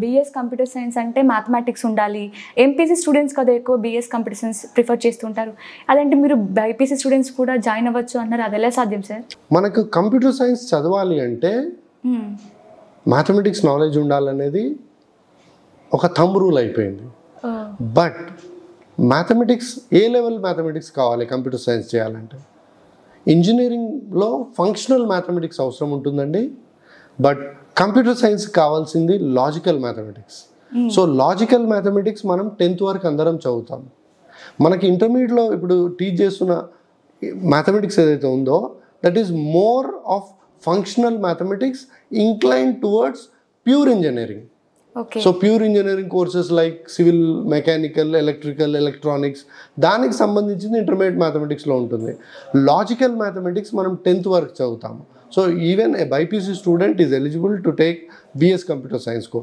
BS computer science అంటే mathematics ఉండాలి, MPC students కదా ఎక్కువ బీఎస్ కంప్యూటర్ సైన్స్ ప్రిఫర్ చేస్తుంటారు. అదంటే మీరు బైపీసీ స్టూడెంట్స్ కూడా జాయిన్ అవ్వచ్చు అన్నారు, అది ఎలా సాధ్యం సార్? మనకు కంప్యూటర్ సైన్స్ చదవాలి అంటే మ్యాథమెటిక్స్ నాలెడ్జ్ ఉండాలనేది ఒక థంబ్ రూల్ అయిపోయింది. But mathematics A level mathematics కావాలి కంప్యూటర్ సైన్స్ చేయాలంటే? ఇంజనీరింగ్లో ఫంక్షనల్ మ్యాథమెటిక్స్ అవసరం ఉంటుందండి, బట్ కంప్యూటర్ సైన్స్ కావాల్సింది logical mathematics. So logical mathematics మనం 10th వరకు అందరం చదువుతాం. మనకి ఇంటర్మీడియట్లో ఇప్పుడు టీచ్ చేస్తున్న మ్యాథమెటిక్స్ ఏదైతే ఉందో that is more of functional mathematics incline towards pure engineering. So pure engineering courses like civil, mechanical, electrical, electronics దానికి సంబంధించింది ఇంటర్మీడియట్ మ్యాథమెటిక్స్లో ఉంటుంది. లాజికల్ మ్యాథమెటిక్స్ మనం 10th వరకు చదువుతాము. So even a BiPC student is eligible to take BS computer science course.